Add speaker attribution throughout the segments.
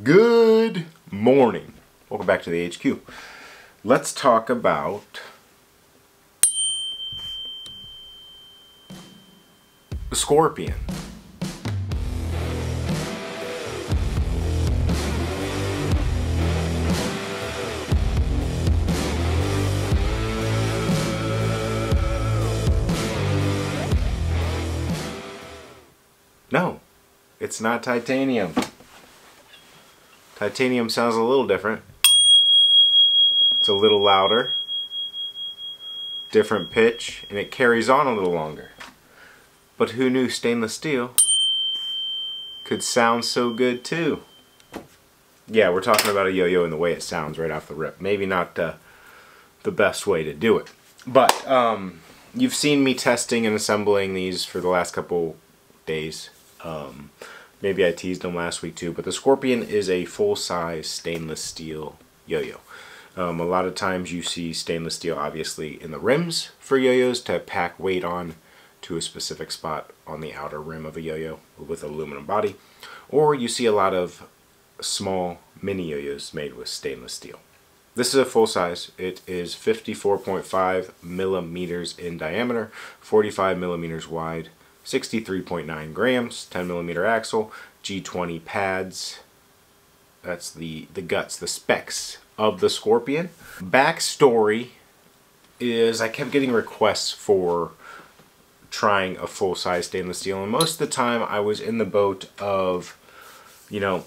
Speaker 1: Good morning. Welcome back to the HQ. Let's talk about the Scorpion. No, it's not titanium. Titanium sounds a little different. It's a little louder, different pitch, and it carries on a little longer. But who knew stainless steel could sound so good too? Yeah, we're talking about a yo-yo and the way it sounds right off the rip. Maybe not the best way to do it. But you've seen me testing and assembling these for the last couple days. Maybe I teased them last week too, but the Scorpion is a full-size stainless steel yo-yo. A lot of times you see stainless steel obviously in the rims for yo-yos to pack weight on to a specific spot on the outer rim of a yo-yo with aluminum body, or you see a lot of small mini yo-yos made with stainless steel. This is a full size. It is 54.5 millimeters in diameter, 45 millimeters wide, 63.9 grams, 10 millimeter axle, G20 pads. That's the guts, the specs of the Scorpion. Backstory is I kept getting requests for trying a full-size stainless steel, and most of the time I was in the boat of, you know,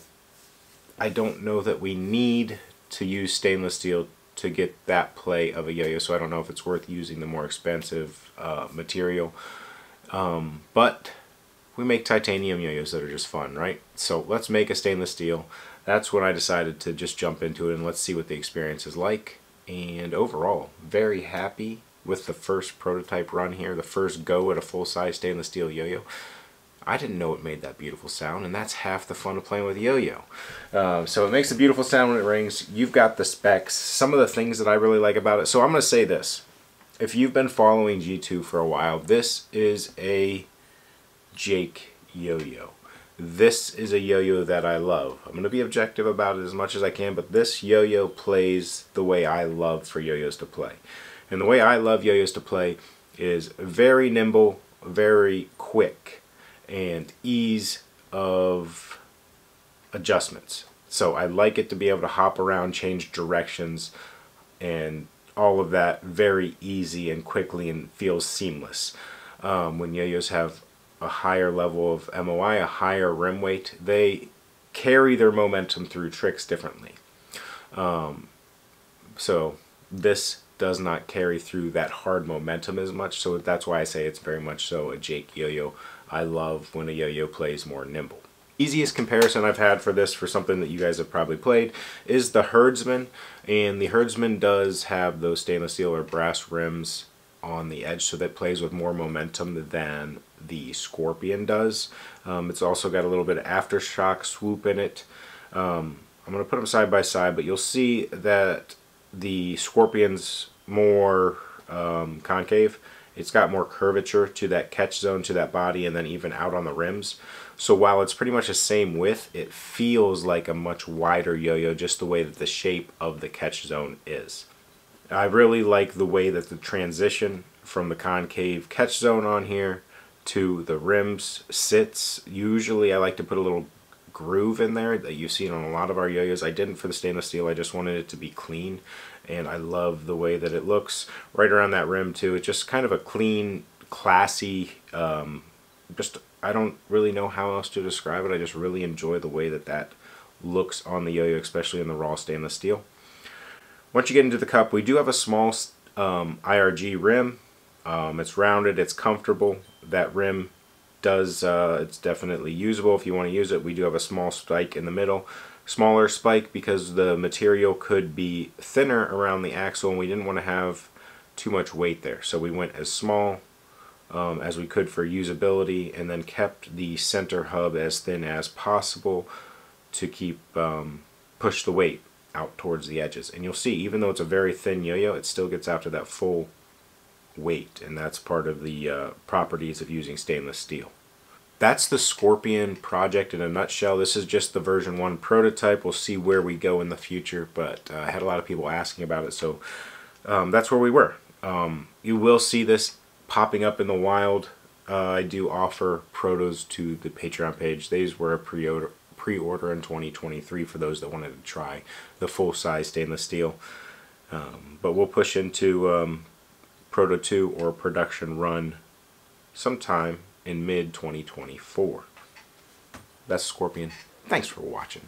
Speaker 1: I don't know that we need to use stainless steel to get that play of a yo-yo, so I don't know if it's worth using the more expensive material. But we make titanium yo-yos that are just fun, right? So let's make a stainless steel. That's when I decided to just jump into it and let's see what the experience is like. And overall, very happy with the first prototype run here, the first go at a full-size stainless steel yo-yo. I didn't know it made that beautiful sound, and that's half the fun of playing with a yo-yo. So it makes a beautiful sound when it rings. You've got the specs, some of the things that I really like about it. So I'm going to say this. If you've been following G2 for a while, this is a Jake yo-yo. This is a yo-yo that I love. I'm going to be objective about it as much as I can, but this yo-yo plays the way I love for yo-yos to play. And the way I love yo-yos to play is very nimble, very quick, and ease of adjustments. So I like it to be able to hop around, change directions, and all of that very easy and quickly, and feels seamless. When yo-yos have a higher level of MOI, a higher rim weight, they carry their momentum through tricks differently. So this does not carry through that hard momentum as much, so that's why I say it's very much so a Jake yo-yo. I love when a yo-yo plays more nimble. Easiest comparison I've had for this, for something that you guys have probably played, is the Herdsman. And the Herdsman does have those stainless steel or brass rims on the edge, so that plays with more momentum than the Scorpion does. It's also got a little bit of aftershock swoop in it. I'm going to put them side by side, but you'll see that the Scorpion's more concave. It's got more curvature to that catch zone, to that body, and then even out on the rims. So while it's pretty much the same width, it feels like a much wider yo-yo, just the way that the shape of the catch zone is. I really like the way that the transition from the concave catch zone on here to the rims sits. Usually I like to put a little groove in there that you've seen on a lot of our yo-yos. I didn't for the stainless steel, I just wanted it to be clean, and I love the way that it looks right around that rim too. It's just kind of a clean, classy, I don't really know how else to describe it. I just really enjoy the way that that looks on the yo-yo, especially in the raw stainless steel. Once you get into the cup, we do have a small IRG rim. It's rounded, it's comfortable. That rim does, it's definitely usable if you want to use it. We do have a small spike in the middle. Smaller spike because the material could be thinner around the axle, and we didn't want to have too much weight there. So we went as small as we could for usability, and then kept the center hub as thin as possible to keep push the weight out towards the edges. And you'll see, even though it's a very thin yo-yo, it still gets out to that full weight, and that's part of the properties of using stainless steel. that's the Scorpion project in a nutshell. This is just the version 1 prototype. We'll see where we go in the future, but I had a lot of people asking about it, so that's where we were. You will see this popping up in the wild. I do offer protos to the Patreon page. These were a pre-order in 2023 for those that wanted to try the full-size stainless steel. But we'll push into Proto 2 or production run sometime in mid-2024. That's Scorpion. Thanks for watching.